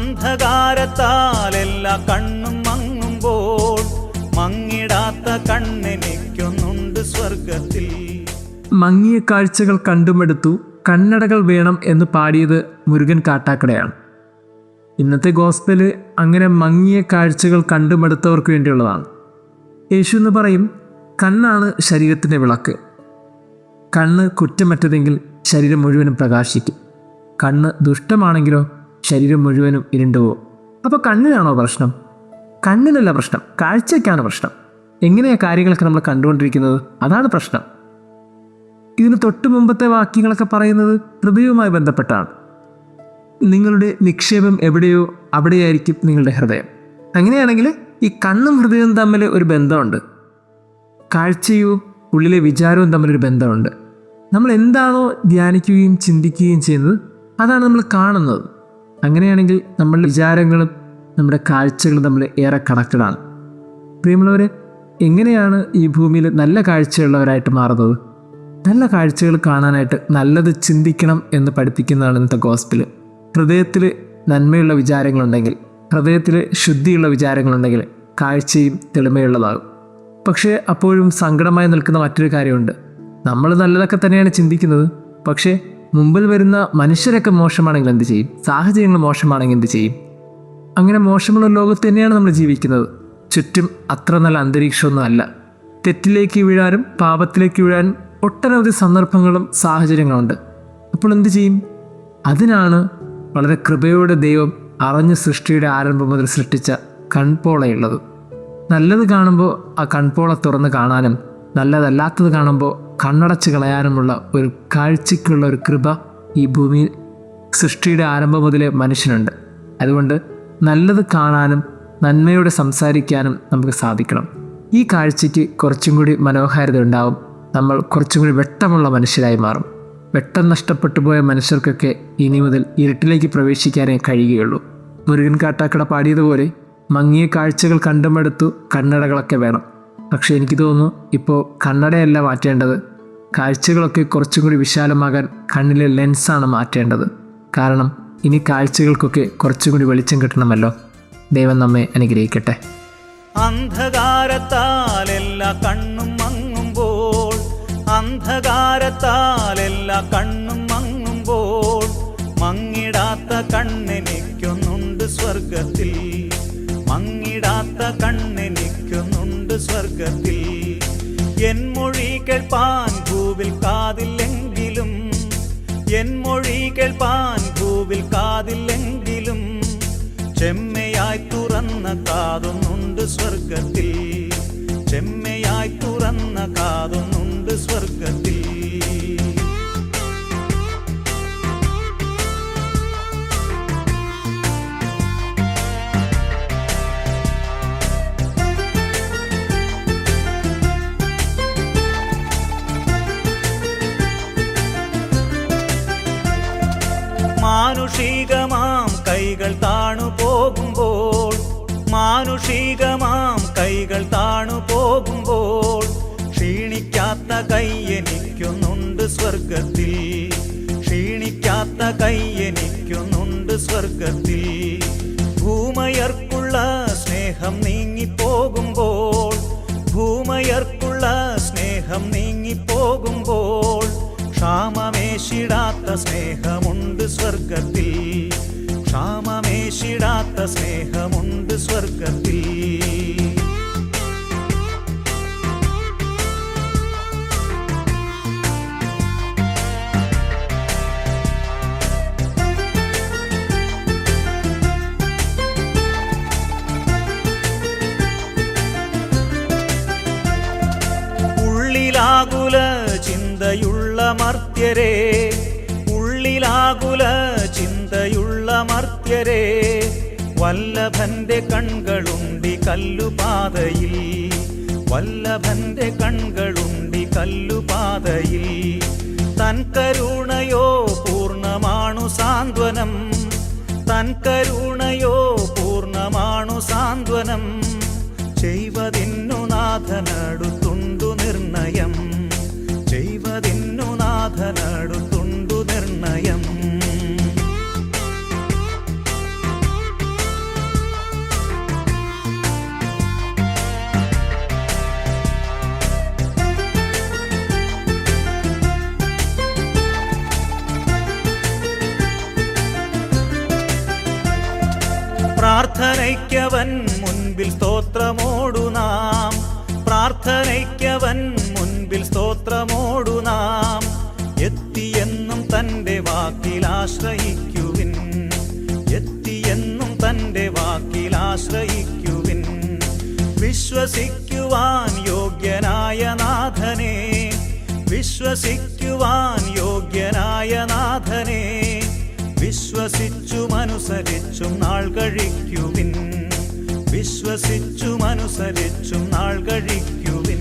അന്ധകാരത്താൽ എല്ലാ കണ്ണും മങ്ങുമ്പോൾ മങ്ങിടാത്ത കണ്ണെനിക്കൊന്നുണ്ട് സ്വർഗത്തിൽ. മങ്ങിയ കാഴ്ചകൾ കണ്ടുമെടുത്തു, കണ്ണടകൾ വേണം എന്ന് പാടിയത് മുരുകൻ കാട്ടാക്കടയാണ്. ഇന്നത്തെ ഗോസ്പല് അങ്ങനെ മങ്ങിയ കാഴ്ചകൾ കണ്ടുമെടുത്തവർക്ക് വേണ്ടിയുള്ളതാണ്. യേശു എന്ന് പറയും, കണ്ണാണ് ശരീരത്തിൻ്റെ വിളക്ക്. കണ്ണ് കുറ്റമറ്റതെങ്കിൽ ശരീരം മുഴുവനും പ്രകാശിക്കും. കണ്ണ് ദുഷ്ടമാണെങ്കിലോ ശരീരം മുഴുവനും ഇരുണ്ടുപോകും. അപ്പോൾ കണ്ണിനാണോ പ്രശ്നം? കണ്ണിനല്ല പ്രശ്നം, കാഴ്ചയ്ക്കാണ് പ്രശ്നം. എങ്ങനെയാണ് കാര്യങ്ങളൊക്കെ നമ്മൾ കണ്ടുകൊണ്ടിരിക്കുന്നത്? അതാണ് പ്രശ്നം. ഇതിന് തൊട്ട് മുമ്പത്തെ വാക്യങ്ങളൊക്കെ പറയുന്നത് ഹൃദയവുമായി ബന്ധപ്പെട്ടാണ്. നിങ്ങളുടെ നിക്ഷേപം എവിടെയോ അവിടെയായിരിക്കും നിങ്ങളുടെ ഹൃദയം. അങ്ങനെയാണെങ്കിൽ ഈ കണ്ണും ഹൃദയവും തമ്മിൽ ഒരു ബന്ധമുണ്ട്. കാഴ്ചയും ഉള്ളിലെ വിചാരവും തമ്മിലൊരു ബന്ധമുണ്ട്. നമ്മൾ എന്താണോ ധ്യാനിക്കുകയും ചിന്തിക്കുകയും ചെയ്യുന്നത് അതാണ് നമ്മൾ കാണുന്നത്. അങ്ങനെയാണെങ്കിൽ നമ്മളുടെ വിചാരങ്ങളും നമ്മുടെ കാഴ്ചകളും തമ്മിൽ ഏറെ കണക്റ്റഡാണ്. പ്രിയമുള്ളവരെ, എങ്ങനെയാണ് ഈ ഭൂമിയിൽ നല്ല കാഴ്ചയുള്ളവരായിട്ട് മാറുന്നത്? നല്ല കാഴ്ചകൾ കാണാനായിട്ട് നല്ലത് ചിന്തിക്കണം എന്ന് പഠിപ്പിക്കുന്നതാണ് ഇന്നത്തെ ഗോസ്പല്. ഹൃദയത്തിൽ നന്മയുള്ള വിചാരങ്ങളുണ്ടെങ്കിൽ, ഹൃദയത്തിൽ ശുദ്ധിയുള്ള വിചാരങ്ങളുണ്ടെങ്കിൽ കാഴ്ചയും തെളിമയുള്ളതാകും. പക്ഷേ അപ്പോഴും സങ്കടമായി നിൽക്കുന്ന മറ്റൊരു കാര്യമുണ്ട്. നമ്മൾ നല്ലതൊക്കെ തന്നെയാണ് ചിന്തിക്കുന്നത്, പക്ഷേ മുമ്പിൽ വരുന്ന മനുഷ്യരൊക്കെ മോശമാണെങ്കിൽ എന്ത് ചെയ്യും? സാഹചര്യങ്ങൾ മോശമാണെങ്കിൽ എന്ത് ചെയ്യും? അങ്ങനെ മോശമുള്ള ലോകത്ത് തന്നെയാണ് നമ്മൾ ജീവിക്കുന്നത്. ചുറ്റും അത്ര നല്ല അന്തരീക്ഷമൊന്നും അല്ല. തെറ്റിലേക്ക് വീഴാനും പാപത്തിലേക്ക് വീഴാനും ഒട്ടനവധി സന്ദർഭങ്ങളും സാഹചര്യങ്ങളുണ്ട്. അപ്പോൾ എന്ത് ചെയ്യും? അതിനാണ് വളരെ കൃപയോടെ ദൈവം അറിഞ്ഞ് സൃഷ്ടിയുടെ ആരംഭം മുതൽ സൃഷ്ടിച്ച കൺപോളയുള്ളത്. നല്ലത് കാണുമ്പോൾ ആ കൺപോള തുറന്ന് കാണാനും നല്ലതല്ലാത്തത് കാണുമ്പോൾ കണ്ണടച്ച് കളയാനുമുള്ള ഒരു കാഴ്ചയ്ക്കുള്ള ഒരു കൃപ ഈ ഭൂമിയിൽ സൃഷ്ടിയുടെ ആരംഭം മുതലേ മനുഷ്യനുണ്ട്. അതുകൊണ്ട് നല്ലത് കാണാനും നന്മയോടെ സംസാരിക്കാനും നമുക്ക് സാധിക്കണം. ഈ കാഴ്ചയ്ക്ക് കുറച്ചും കൂടി മനോഹാരിത ഉണ്ടാവും. നമ്മൾ കുറച്ചും കൂടി വെട്ടമുള്ള മനുഷ്യരായി മാറും. വെട്ടം നഷ്ടപ്പെട്ടു പോയ മനുഷ്യർക്കൊക്കെ ഇനി മുതൽ ഇരുട്ടിലേക്ക് പ്രവേശിക്കാനേ കഴിയുകയുള്ളൂ. മുരുകൻ കാട്ടാക്കട പാടിയതുപോലെ മങ്ങിയ കാഴ്ചകൾ കണ്ടുമെടുത്തു, കണ്ണടകളൊക്കെ വേണം. പക്ഷേ എനിക്ക് തോന്നുന്നു ഇപ്പോൾ കണ്ണടയല്ല മാറ്റേണ്ടത്, കാഴ്ചകളൊക്കെ കുറച്ചും കൂടി വിശാലമാകാൻ കണ്ണിലെ ലെൻസാണ് മാറ്റേണ്ടത്. കാരണം ഇനി കാഴ്ചകൾക്കൊക്കെ കുറച്ചും കൂടി വെളിച്ചം കിട്ടണമല്ലോ. ദൈവം നമ്മെ അനുഗ്രഹിക്കട്ടെ. അന്ധകാരത്താൽ എല്ലാ കണ്ണും മങ്ങുമ്പോൾ, അന്ധകാരത്താൽ എല്ലാ കണ്ണും മങ്ങുമ്പോൾ മങ്ങിടാത്ത കണ്ണെനിക്കൊന്നുണ്ട് സ്വർഗത്തിൽ. മങ്ങിടാത്ത കണ്ണെനിക്കൊന്നുണ്ട് സ്വർഗത്തിൽ. എൻ മൊഴി കേൾപ്പാൻ ഭൂവിൽ കാതില്ലെങ്കിലും, എൻ മൊഴി കേൾപ്പാൻ ഭൂവിൽ കാതില്ലെങ്കിലും ചെമ്മയായി തുറന്ന കാതൊന്നുണ്ട് സ്വർഗത്തിൽ. ചെമ്മയായി തുറന്ന കാതൊന്നുണ്ട് സ്വർഗത്തിൽ. മാനുഷികമാം കൈകൾ താണു പോകുമ്പോൾ, മാനുഷികമാം കൈകൾ താണു പോകുമ്പോൾ ക്ഷീണിക്കാത്ത കൈ എനിക്കൊന്നുണ്ട് സ്വർഗത്തിൽ. ക്ഷീണിക്കാത്ത കൈ എനിക്കൊന്നുണ്ട് സ്വർഗത്തിൽ. ഭൂമയർക്കുള്ള സ്നേഹം നീങ്ങിപ്പോകുമ്പോൾ, ഭൂമയർക്കുള്ള സ്നേഹം നീങ്ങിപ്പോകുമ്പോൾ ക്ഷാമമേശിടാത്ത സ്നേഹമുണ്ട് സ്വർഗത്തിൽ. ക്ഷാമമേശിടാത്ത സ്നേഹമുണ്ട് സ്വർഗത്തിൽ. ഉള്ളിലാകുല ചിന്തയുള്ള മർത്യരേ, ഉള്ളിലാകുല ചിന്തയുള്ള മർത്യരേ, വല്ലഭന്റെ കൺകളുണ്ടി കല്ലുപാതയിൽ, വല്ലഭന്റെ കൺകളുണ്ടി കല്ലുപാതയിൽ. തൻ കരുണയോ പൂർണ്ണമാണു സാന്ത്വനം, തൻ കരുണയോ പൂർണ്ണമാണു സാന്ത്വനം. ചെയ്വതിന്നു നാഥനടുത്തുണ്ടു നിർണയം, ചെയ്വതിന്നു നാഥനടുത്തുണ്ടു നിർണയം. പ്രാർത്ഥനയ്ക്കവൻ മുൻപിൽ സ്തോത്രമോടു നാം, പ്രാർത്ഥനയ്ക്കവൻ മുൻപിൽ സ്തോത്രമോടു നാം. എത്തിയെന്നും തൻ്റെ വാക്കിൽ ആശ്രയിക്കുവിൻ, എത്തിയെന്നും തൻ്റെ വാക്കിൽ ആശ്രയിക്കുവിൻ. വിശ്വസിക്കുവാൻ യോഗ്യനായ നാഥനെ, വിശ്വസിക്കുവാൻ യോഗ്യനായ നാഥനെ, വിശ്വസിച്ചുമനുസരിച്ചും നാൾ കഴിക്കുവിൻ, വിശ്വസിച്ചുമനുസരിച്ചും നാൾ കഴിക്കുവിൻ.